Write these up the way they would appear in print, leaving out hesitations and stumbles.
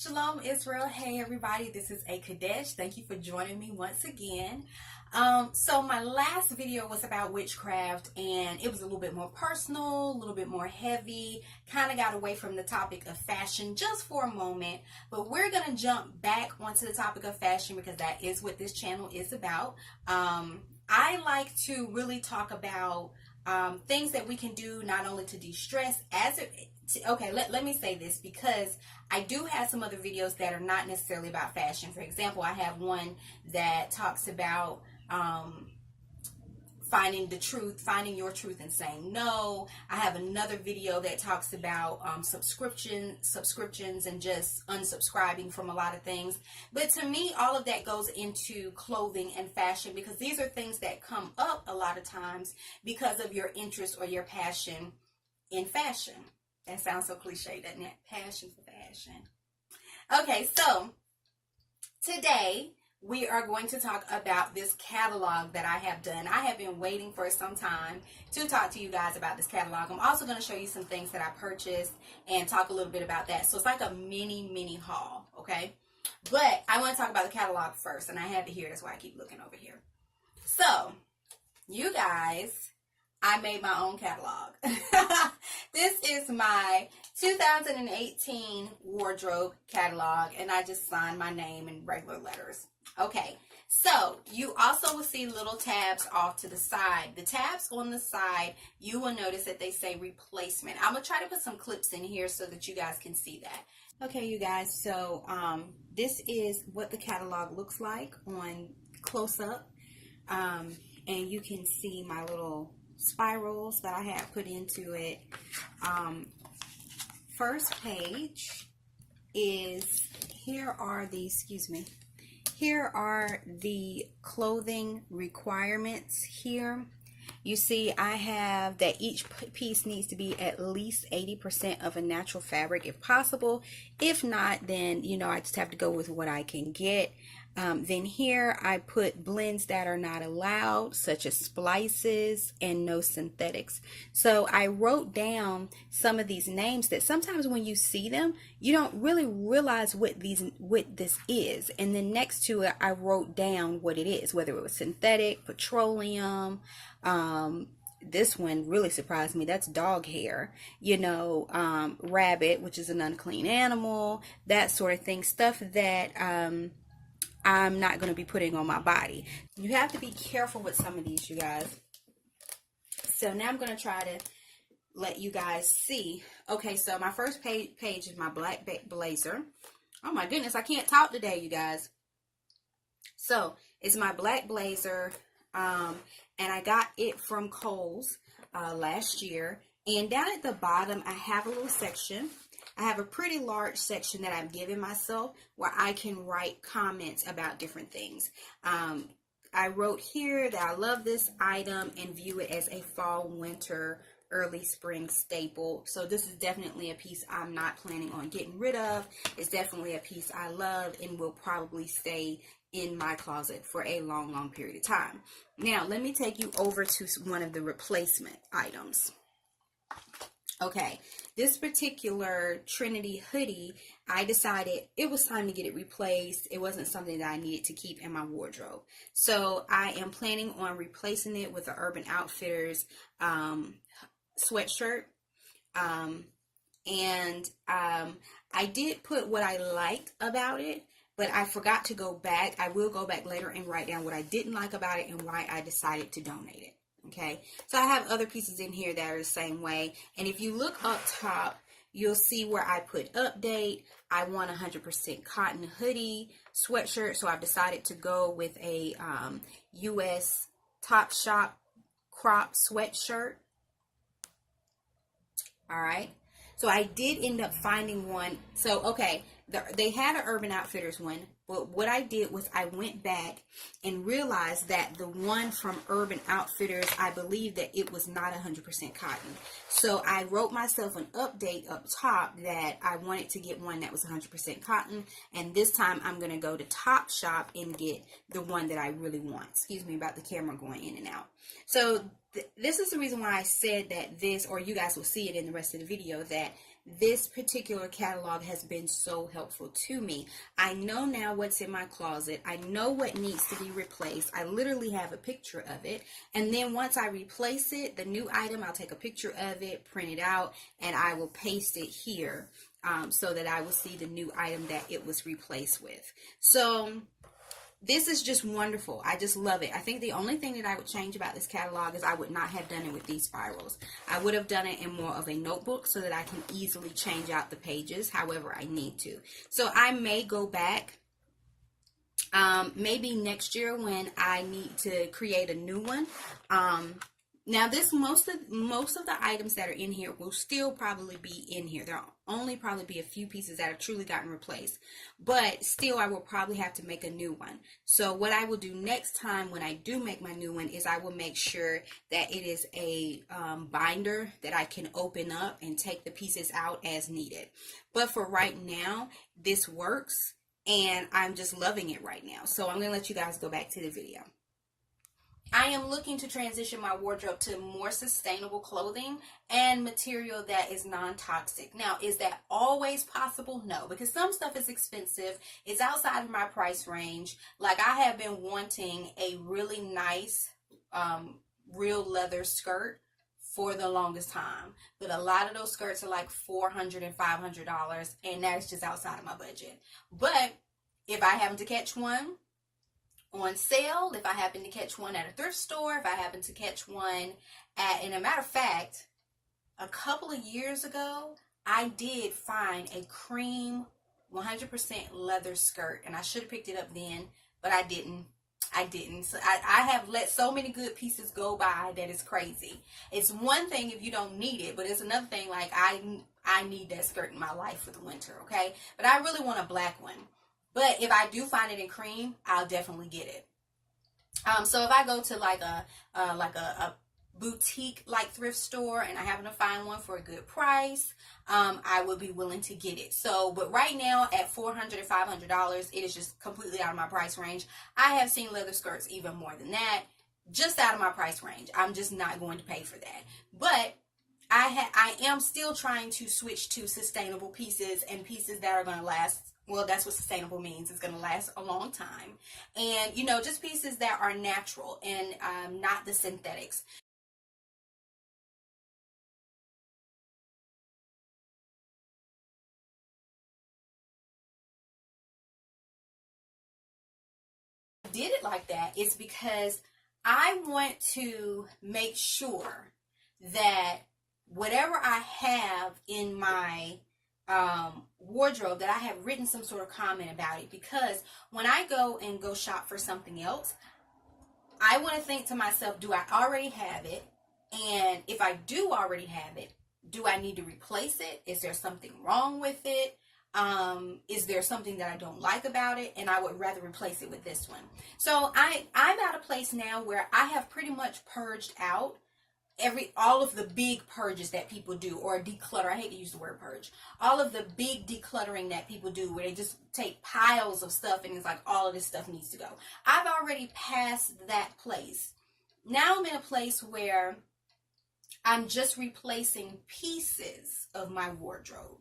Shalom Israel. Hey everybody, this is A Kadesh. Thank you for joining me once again. So my last video was about witchcraft and it was a little bit more personal, a little bit more heavy, kind of got away from the topic of fashion just for a moment, but we're going to jump back onto the topic of fashion because that is what this channel is about. I like to really talk about things that we can do not only to de-stress let me say this because I do have some other videos that are not necessarily about fashion. For example, I have one that talks about finding your truth and saying no. I have another video that talks about subscriptions and just unsubscribing from a lot of things. But to me, all of that goes into clothing and fashion because these are things that come up a lot of times because of your interest or your passion in fashion. That sounds so cliche, doesn't it? Passion for fashion. Okay, so today we are going to talk about this catalog that I have done. I have been waiting for some time to talk to you guys about this catalog. I'm also going to show you some things that I purchased and talk a little bit about that. So it's like a mini haul, okay? But I want to talk about the catalog first, and I have it here. That's why I keep looking over here. So, you guys, I made my own catalog. This is my 2018 wardrobe catalog, and I just signed my name in regular letters. Okay, so you also will see little tabs off to the side. The tabs on the side, you will notice that they say replacement. I'm going to try to put some clips in here so that you guys can see that. Okay, you guys, so this is what the catalog looks like on close up. And you can see my little spirals that I have put into it. First page is, here are the clothing requirements here. You see, I have that each piece needs to be at least 80% of a natural fabric if possible. If not, then, I just have to go with what I can get. Then here I put blends that are not allowed, such as splices and no synthetics. So I wrote down some of these names that sometimes when you see them, you don't really realize what this is. And then next to it, I wrote down what it is, whether it was synthetic, petroleum. This one really surprised me. That's dog hair, rabbit, which is an unclean animal, that sort of thing, stuff that I'm not going to be putting on my body. You have to be careful with some of these, you guys. So now I'm going to try to let you guys see. Okay, so my first page is my black blazer. Oh my goodness, I can't talk today, you guys. So it's my black blazer, and I got it from Kohl's last year. And down at the bottom, I have a little section. I have a pretty large section that I've given myself where I can write comments about different things. I wrote here that I love this item and view it as a fall, winter, early spring staple. So this is definitely a piece I'm not planning on getting rid of. It's definitely a piece I love and will probably stay in my closet for a long period of time. Now, let me take you over to one of the replacement items. Okay, this particular Trinity hoodie, I decided it was time to get it replaced. It wasn't something that I needed to keep in my wardrobe. So I am planning on replacing it with the Urban Outfitters sweatshirt. And I did put what I liked about it, but I forgot to go back. I will go back later and write down what I didn't like about it and why I decided to donate it. Okay, so I have other pieces in here that are the same way. And if you look up top, you'll see where I put update. I want 100% cotton hoodie sweatshirt. So I've decided to go with a US Topshop crop sweatshirt. All right. So I did end up finding one. So, okay, they had an Urban Outfitters one, but what I did was I went back and realized that the one from Urban Outfitters, I believe that it was not 100% cotton. So I wrote myself an update up top that I wanted to get one that was 100% cotton, and this time I'm going to go to Topshop and get the one that I really want. Excuse me about the camera going in and out. So this is the reason why I said that this, or you guys will see it in the rest of the video, that this particular catalog has been so helpful to me. I know now what's in my closet. I know what needs to be replaced. I literally have a picture of it. And then once I replace it, the new item, I'll take a picture of it, print it out, and I will paste it here so that I will see the new item that it was replaced with. So this is just wonderful. I just love it. I think the only thing that I would change about this catalog is I would not have done it with these spirals. I would have done it in more of a notebook so that I can easily change out the pages however I need to. So I may go back maybe next year when I need to create a new one. Now this most of the items that are in here will still probably be in here. There'll only probably be a few pieces that have truly gotten replaced, but still I will probably have to make a new one. So what I will do next time when I do make my new one is I will make sure that it is a binder that I can open up and take the pieces out as needed. But for right now, this works and I'm just loving it right now. So I'm going to let you guys go back to the video. I am looking to transition my wardrobe to more sustainable clothing and material that is non-toxic. Now, is that always possible? No, because some stuff is expensive. It's outside of my price range. Like I have been wanting a really nice real leather skirt for the longest time. But a lot of those skirts are like $400 and $500, and that's just outside of my budget. But if I happen to catch one on sale, if I happen to catch one at a thrift store, if I happen to catch one at, and a matter of fact, a couple of years ago, I did find a cream 100% leather skirt, and I should have picked it up then, but I didn't. So I have let so many good pieces go by that it's crazy. It's one thing if you don't need it, but it's another thing like I need that skirt in my life for the winter, okay? But I really want a black one. But if I do find it in cream, I'll definitely get it. So if I go to like a boutique like thrift store and I happen to find one for a good price, I would be willing to get it. So, but right now at $400 or $500, it is just completely out of my price range. I have seen leather skirts even more than that, just out of my price range. I'm just not going to pay for that. But I am still trying to switch to sustainable pieces and pieces that are going to last. Well, that's what sustainable means. It's going to last a long time. And, you know, just pieces that are natural and not the synthetics. I did it like that is because I want to make sure that whatever I have in my wardrobe, that I have written some sort of comment about it, because when I go shop for something else, I want to think to myself, do I already have it? And if I do already have it, do I need to replace it? Is there something wrong with it? Is there something that I don't like about it? And I would rather replace it with this one. So I'm at a place now where I have pretty much purged out all of the big purges that people do, or declutter. I hate to use the word purge. All of the big decluttering that people do, where they just take piles of stuff and it's like all of this stuff needs to go. I've already passed that place. Now I'm in a place where I'm just replacing pieces of my wardrobe.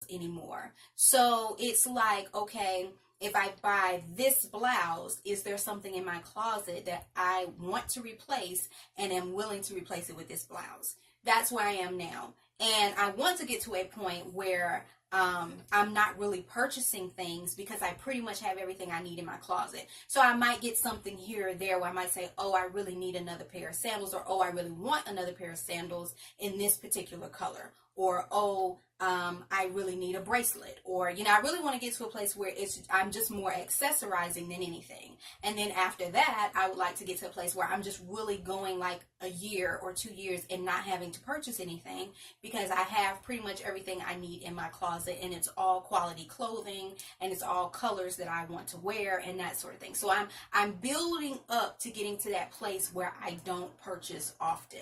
Anymore. So it's like, okay, if I buy this blouse, is there something in my closet that I want to replace and am willing to replace it with this blouse? That's where I am now. And I want to get to a point where I'm not really purchasing things because I pretty much have everything I need in my closet. So I might get something here or there where I might say, oh, I really need another pair of sandals, or oh, I really want another pair of sandals in this particular color, or oh, I really need a bracelet, or, you know, I really want to get to a place where I'm just more accessorizing than anything. And then after that, I would like to get to a place where I'm just really going like a year or 2 years and not having to purchase anything, because I have pretty much everything I need in my closet, and it's all quality clothing, and it's all colors that I want to wear and that sort of thing. So I'm building up to getting to that place where I don't purchase often.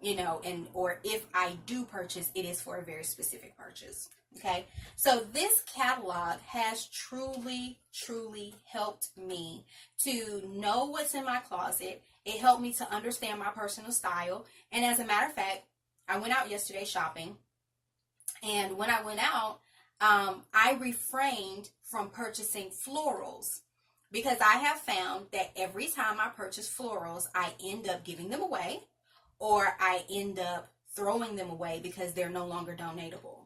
you know, and or if I do purchase, it is for a very specific purchase. Okay, so this catalog has truly helped me to know what's in my closet. It helped me to understand my personal style. And as a matter of fact, I went out yesterday shopping, and when I went out, I refrained from purchasing florals because I have found that every time I purchase florals, I end up giving them away, or I end up throwing them away because they're no longer donatable.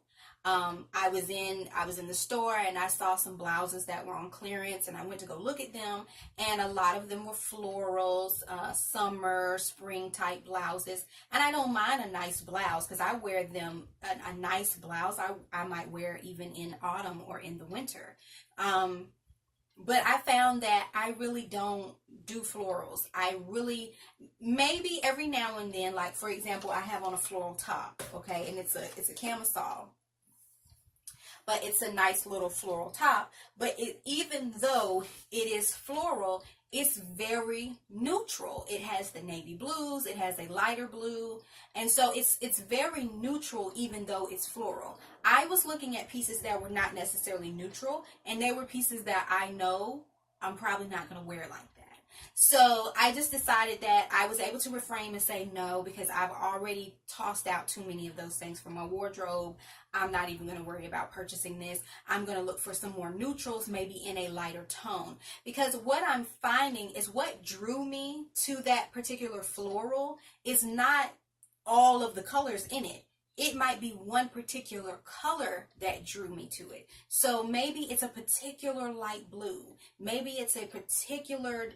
I was in the store and I saw some blouses that were on clearance, and I went to go look at them, and a lot of them were florals, summer, spring type blouses. And I don't mind a nice blouse because I wear them, a nice blouse I might wear even in autumn or in the winter. But I found that I really don't do florals. I really, maybe every now and then, like for example, I have on a floral top, okay, and it's a camisole. But it's a nice little floral top. But even though it is floral, it's very neutral. It has the navy blues, it has a lighter blue, and so it's very neutral even though it's floral. I was looking at pieces that were not necessarily neutral, and they were pieces that I know I'm probably not going to wear like that. So I just decided that I was able to refrain and say no, because I've already tossed out too many of those things from my wardrobe. I'm not even going to worry about purchasing this. I'm going to look for some more neutrals, maybe in a lighter tone. Because what I'm finding is what drew me to that particular floral is not all of the colors in it. It might be one particular color that drew me to it. So maybe it's a particular light blue. Maybe it's a particular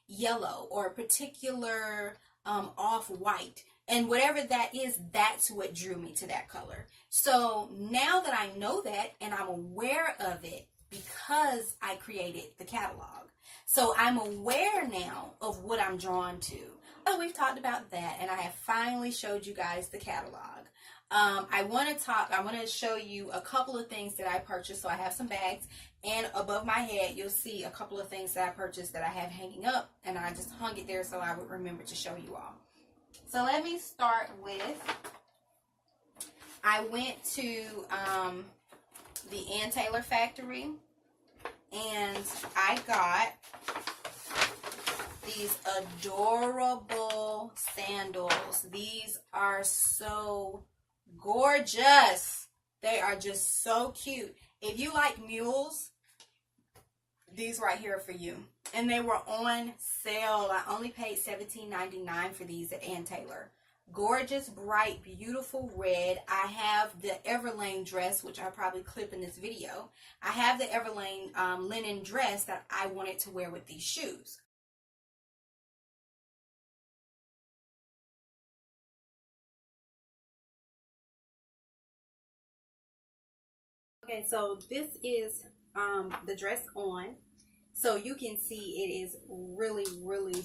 yellow, or a particular off-white. And whatever that is, that's what drew me to that color. So now that I know that and I'm aware of it because I created the catalog. So I'm aware now of what I'm drawn to. Oh, we've talked about that, and I have finally showed you guys the catalog. I want to show you a couple of things that I purchased. So I have some bags, and above my head, you'll see a couple of things that I purchased that I have hanging up, and I just hung it there so I would remember to show you all. So let me start with, I went to the Ann Taylor factory, and I got these adorable sandals. These are so gorgeous. They are just so cute. If you like mules, these right here are for you. And they were on sale. I only paid $17.99 for these at Ann Taylor. Gorgeous, bright, beautiful red. I have the Everlane dress, which I'll probably clip in this video. I have the Everlane linen dress that I wanted to wear with these shoes. Okay, so this is the dress on. So you can see it is really roomy.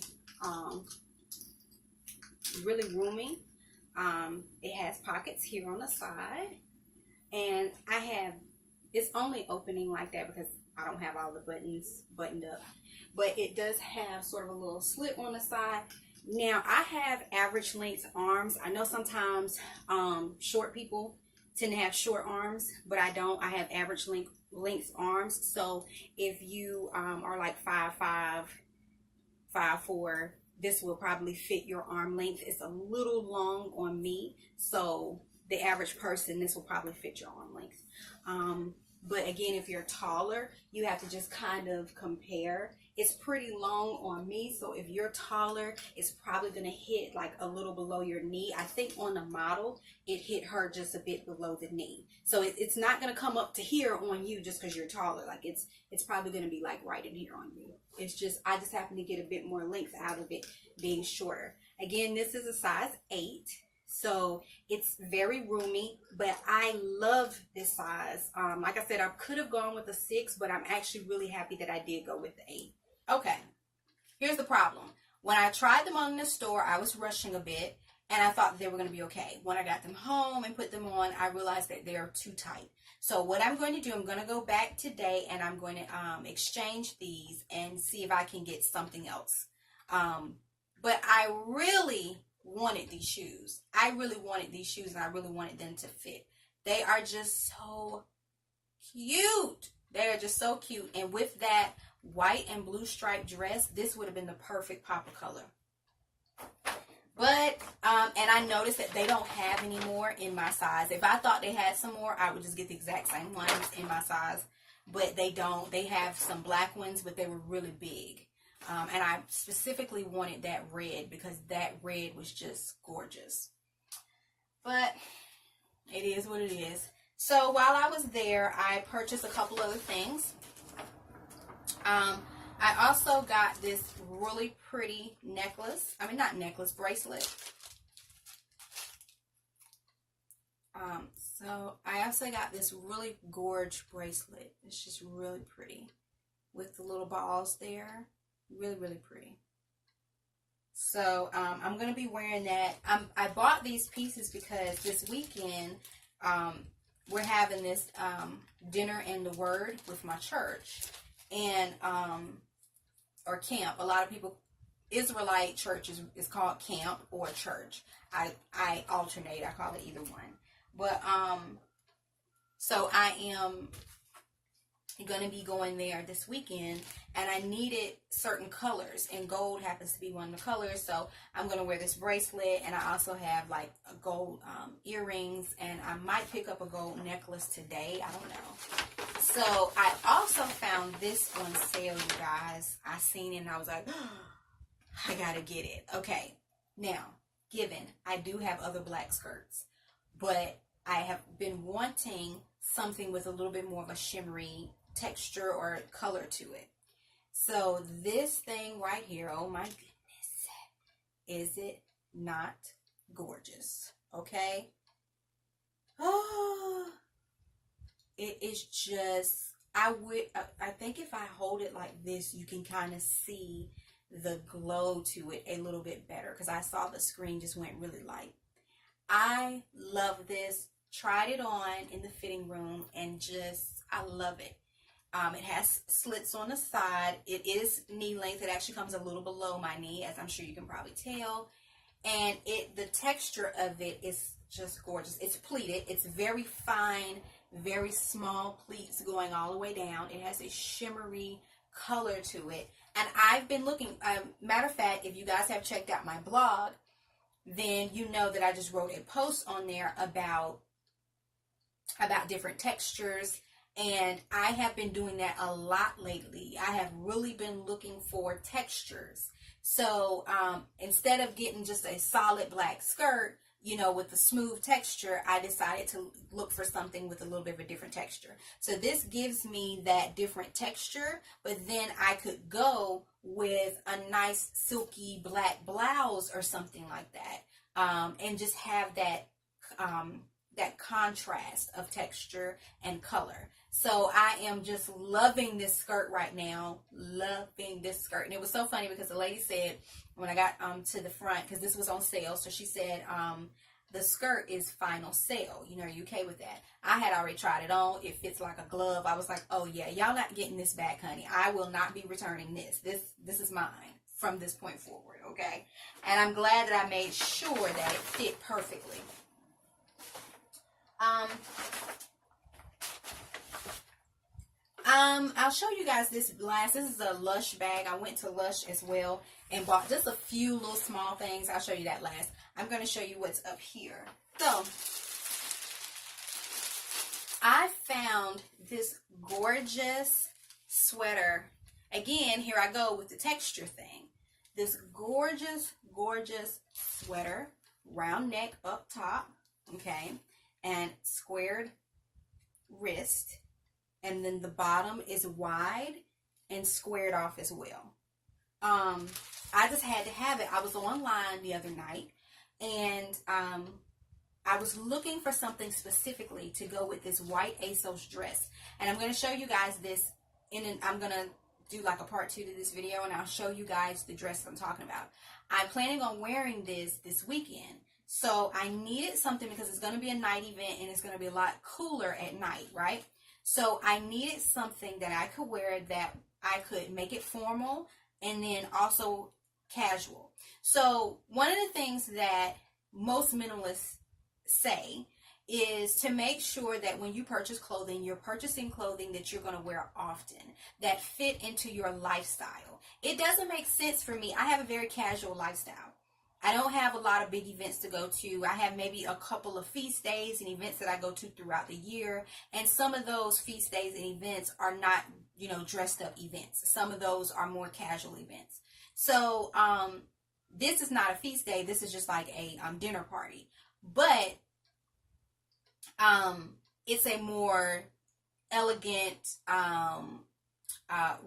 It has pockets here on the side, and it's only opening like that because I don't have all the buttons buttoned up, but it does have sort of a little slit on the side. Now I have average length arms. I know sometimes short people tend to have short arms, but I don't. I have average length arms. So if you are like 5'5", 5'4", this will probably fit your arm length. It's a little long on me, so the average person, this will probably fit your arm length. But again, if you're taller, you have to just kind of compare. It's pretty long on me, so if you're taller, it's probably going to hit like a little below your knee. I think on the model, it hit her just a bit below the knee. So it's not going to come up to here on you just because you're taller. Like it's probably going to be like right in here on you. It's just, I just happen to get a bit more length out of it being shorter. Again, this is a size 8. So it's very roomy, but I love this size. Like I said, I could have gone with a 6, but I'm actually really happy that I did go with the 8. Okay, here's the problem. When I tried them on in the store, I was rushing a bit, and I thought they were going to be okay. When I got them home and put them on, I realized that they are too tight. So what I'm going to do, I'm going to go back today, and I'm going to exchange these and see if I can get something else. But I really wanted these shoes. I really wanted these shoes, and I really wanted them to fit. They are just so cute. They are just so cute. And with that white and blue striped dress, this would have been the perfect pop of color. But, and I noticed that they don't have any more in my size. If I thought they had some more, I would just get the exact same ones in my size. But they don't. They have some black ones, but they were really big. And I specifically wanted that red because that red was just gorgeous. But it is what it is. So while I was there, I purchased a couple other things. I also got this really pretty necklace. I mean, not necklace, bracelet. So I also got this really gorgeous bracelet. It's just really pretty with the little balls there. Really, really pretty. So I'm going to be wearing that. I bought these pieces because this weekend we're having this dinner in the Word with my church. And or camp. A lot of people, Israelite church is called camp or church. I alternate. I call it either one. But so I am going to be going there this weekend, and I needed certain colors, and gold happens to be one of the colors. So I'm going to wear this bracelet, and I also have like a gold earrings, and I might pick up a gold necklace today. I don't know. So I also found this on sale, you guys. I seen it and I was like, oh, I gotta get it. Okay, now, given I do have other black skirts, but I have been wanting something with a little bit more of a shimmery texture or color to it. So this thing right here, oh my goodness, is it not gorgeous? Okay. Oh, it is just, I think if I hold it like this, you can kind of see the glow to it a little bit better, because I saw the screen just went really light. I love this. Tried it on in the fitting room, and just, I love it. It has slits on the side. It is knee length. It actually comes a little below my knee, as I'm sure you can probably tell. And the texture of it is just gorgeous. It's pleated. It's very fine, very small pleats going all the way down. It has a shimmery color to it. And I've been looking, matter of fact, if you guys have checked out my blog, then you know that I just wrote a post on there about different textures. And I have been doing that a lot lately. I have really been looking for textures. So instead of getting just a solid black skirt, you know, with the smooth texture, I decided to look for something with a little bit of a different texture. So this gives me that different texture, but then I could go with a nice silky black blouse or something like that, and just have that that contrast of texture and color. So I am just loving this skirt right now. Loving this skirt. And it was so funny because the lady said, when I got to the front, because this was on sale, so she said, the skirt is final sale. You know, are you okay with that? I had already tried it on. It fits like a glove. I was like, oh yeah, y'all not getting this back, honey. I will not be returning this. This is mine from this point forward, okay? And I'm glad that I made sure that it fit perfectly. I'll show you guys this last. This is a Lush bag. I went to Lush as well and bought just a few little small things. I'll show you that last. I'm going to show you what's up here. So, I found this gorgeous sweater. Again, here I go with the texture thing. This gorgeous, gorgeous sweater. Round neck up top. Okay. And squared wrist. And then the bottom is wide and squared off as well. I just had to have it. I was online the other night, and I was looking for something specifically to go with this white ASOS dress. And I'm going to show you guys this, I'm going to do like a part 2 to this video, and I'll show you guys the dress I'm talking about. I'm planning on wearing this weekend. So I needed something because it's going to be a night event, and it's going to be a lot cooler at night, right? So I needed something that I could wear that I could make it formal and then also casual. So one of the things that most minimalists say is to make sure that when you purchase clothing, you're purchasing clothing that you're going to wear often, that fit into your lifestyle. It doesn't make sense for me. I have a very casual lifestyle. I don't have a lot of big events to go to. I have maybe a couple of feast days and events that I go to throughout the year. And some of those feast days and events are not, dressed up events. Some of those are more casual events. So, this is not a feast day. This is just like a dinner party. But it's a more elegant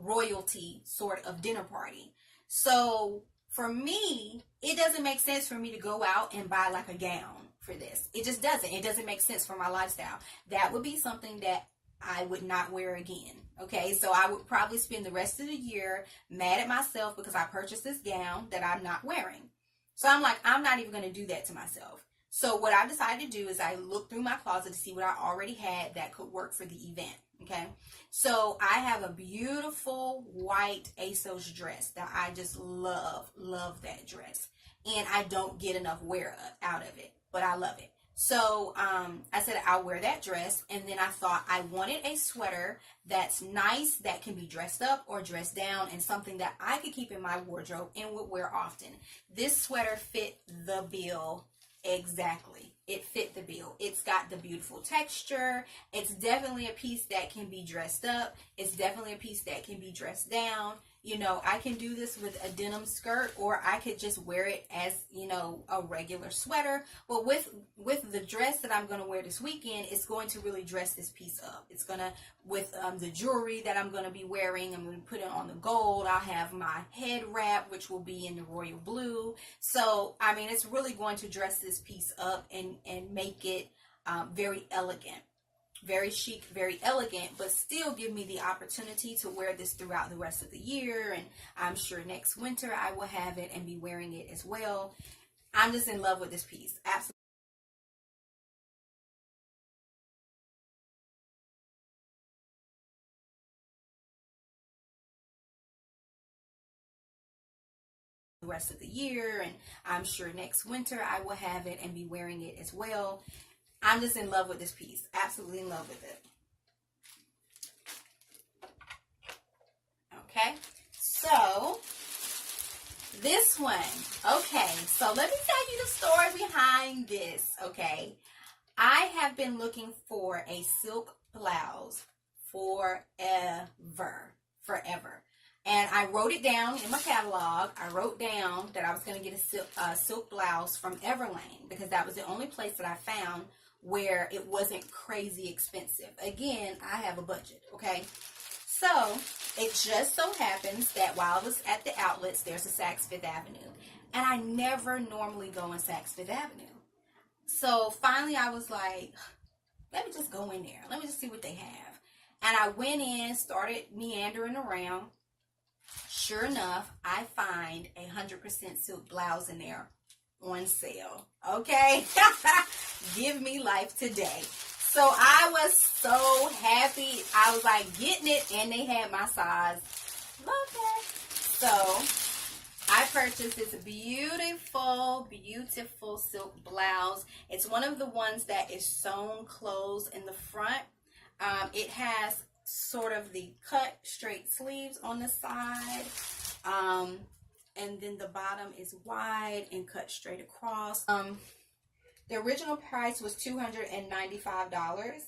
royalty sort of dinner party. So for me, it doesn't make sense for me to go out and buy like a gown for this. It just doesn't. It doesn't make sense for my lifestyle. That would be something that I would not wear again. Okay, so I would probably spend the rest of the year mad at myself because I purchased this gown that I'm not wearing. So I'm like, I'm not even going to do that to myself. So what I decided to do is I looked through my closet to see what I already had that could work for the event. Okay, so I have a beautiful white ASOS dress that I just love that dress, and I don't get enough wear out of it, but I love it. So I said I'll wear that dress, and then I thought I wanted a sweater that's nice, that can be dressed up or dressed down, and something that I could keep in my wardrobe and would wear often. This sweater fit the bill exactly. It fit the bill. It's got the beautiful texture. It's definitely a piece that can be dressed up. It's definitely a piece that can be dressed down. I can do this with a denim skirt, or I could just wear it as, a regular sweater. But with the dress that I'm going to wear this weekend, it's going to really dress this piece up. It's going to, with the jewelry that I'm going to be wearing, I'm going to put it on the gold. I'll have my head wrap, which will be in the royal blue. So, it's really going to dress this piece up and make it very elegant. Very chic, very elegant, but still give me the opportunity to wear this throughout the rest of the year. And I'm sure next winter I will have it and be wearing it as well. I'm just in love with this piece. Absolutely. The rest of the year, and I'm sure next winter I will have it and be wearing it as well. I'm just in love with this piece. Absolutely in love with it. Okay, so this one. Okay, so let me tell you the story behind this. Okay, I have been looking for a silk blouse forever. And I wrote it down in my catalog. I wrote down that I was going to get a silk blouse from Everlane because that was the only place that I found where it wasn't crazy expensive. Again, I have a budget, okay? So, it just so happens that while I was at the outlets, there's a Saks Fifth Avenue. And I never normally go in Saks Fifth Avenue. So, finally, I was like, let me just go in there. Let me just see what they have. And I went in, started meandering around. Sure enough, I find 100% silk blouse in there on sale. Okay? Give me life today. So I was so happy. I was like getting it, and they had my size. Love that. So I purchased this beautiful silk blouse. It's one of the ones that is sewn closed in the front. It has sort of the cut straight sleeves on the side. And then the bottom is wide and cut straight across. The original price was $295,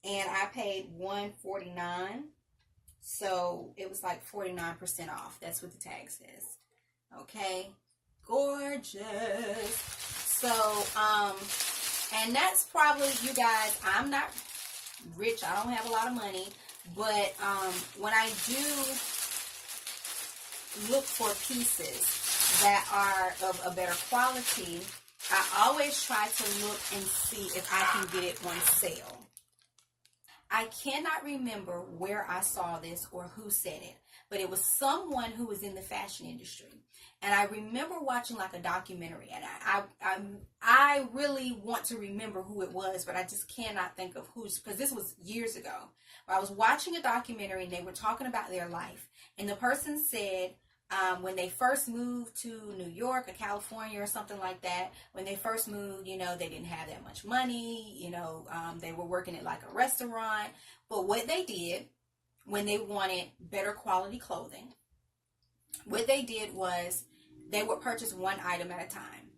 and I paid $149. So it was like 49% off. That's what the tag says. Okay, gorgeous. So, and that's probably, you guys, I'm not rich. I don't have a lot of money, but when I do look for pieces that are of a better quality, I always try to look and see if I can get it on sale. I cannot remember where I saw this or who said it, but it was someone who was in the fashion industry. And I remember watching like a documentary, and I really want to remember who it was, but I just cannot think of who's, because this was years ago. But I was watching a documentary, and they were talking about their life, and the person said, When they first moved to New York or California or something like that, when they first moved, they didn't have that much money. They were working at like a restaurant. But what they did when they wanted better quality clothing, what they did was they would purchase one item at a time.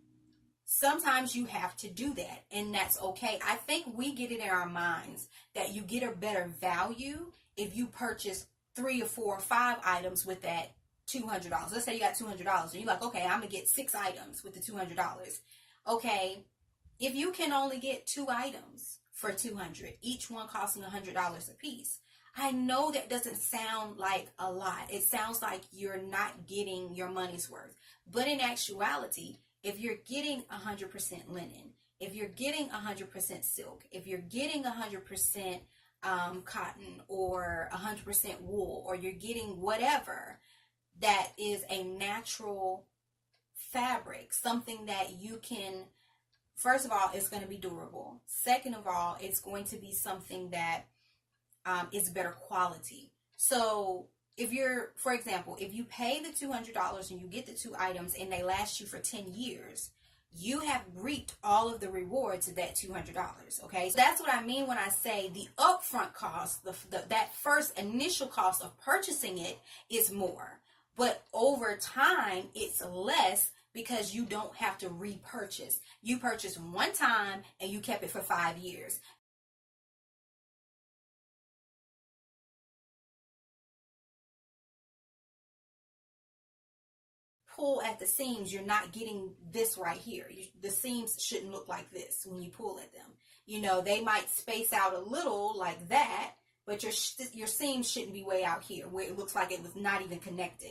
Sometimes you have to do that, and that's okay. I think we get it in our minds that you get a better value if you purchase 3 or 4 or 5 items with that $200. Let's say you got $200 and you're like, okay, I'm gonna get 6 items with the $200. Okay, if you can only get 2 items for $200, each one costing $100 a piece, I know that doesn't sound like a lot. It sounds like you're not getting your money's worth. But in actuality, if you're getting 100% linen, if you're getting 100% silk, if you're getting 100% cotton or 100% wool, or you're getting whatever that is a natural fabric, something that you can, first of all, it's going to be durable. Second of all, it's going to be something that is better quality. So if you're, for example, if you pay the $200 and you get the 2 items and they last you for 10 years, you have reaped all of the rewards of that $200. Okay, so that's what I mean when I say the upfront cost, that first initial cost of purchasing it is more, but over time it's less because you don't have to repurchase. You purchased one time and you kept it for 5 years. Pull at the seams, you're not getting this right here. The seams shouldn't look like this when you pull at them. They might space out a little like that, but your seams shouldn't be way out here where it looks like it was not even connected.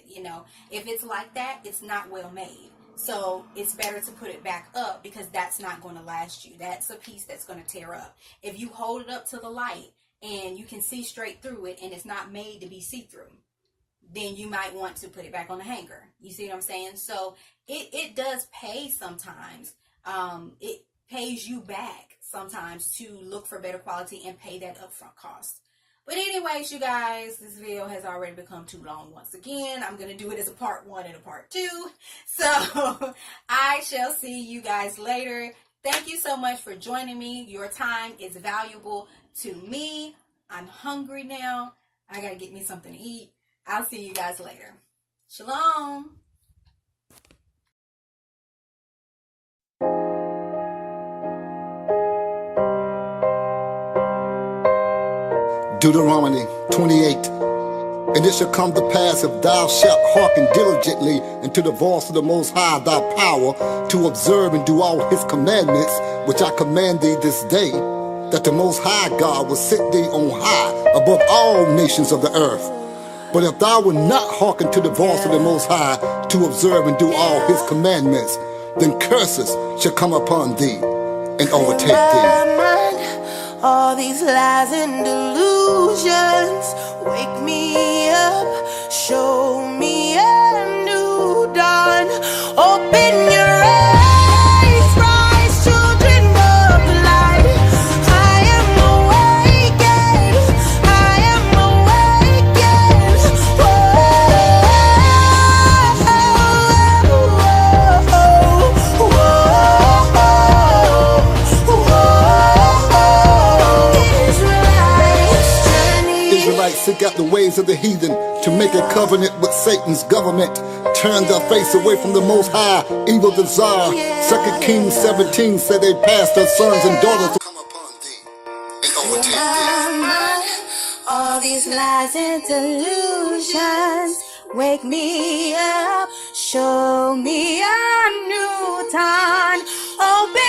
If it's like that, it's not well made. So it's better to put it back up because that's not going to last you. That's a piece that's going to tear up. If you hold it up to the light and you can see straight through it and it's not made to be see-through, then you might want to put it back on the hanger. You see what I'm saying? So it does pay sometimes. It pays you back sometimes to look for better quality and pay that upfront cost. But anyways, you guys, this video has already become too long once again. I'm going to do it as a part 1 and a part 2. So I shall see you guys later. Thank you so much for joining me. Your time is valuable to me. I'm hungry now. I got to get me something to eat. I'll see you guys later. Shalom. Deuteronomy 28. And it shall come to pass, if thou shalt hearken diligently unto the voice of the Most High thy power, to observe and do all his commandments, which I command thee this day, that the Most High God will set thee on high above all nations of the earth. But if thou wilt not hearken to the voice of the Most High, to observe and do all his commandments, then curses shall come upon thee and overtake thee. All these lies and delusions, wake me up, show me a new dawn. Open your eyes, rise, children of light. I am awakened, I am awakened. Israelites seek out the ways of the heathen to make a covenant with Satan's government. Turn their face away from the Most High, evil desire. 2 Kings 17 said they passed their sons and daughters to come upon thee and overtake thee. All these lies and delusions, wake me up, show me a new dawn. Open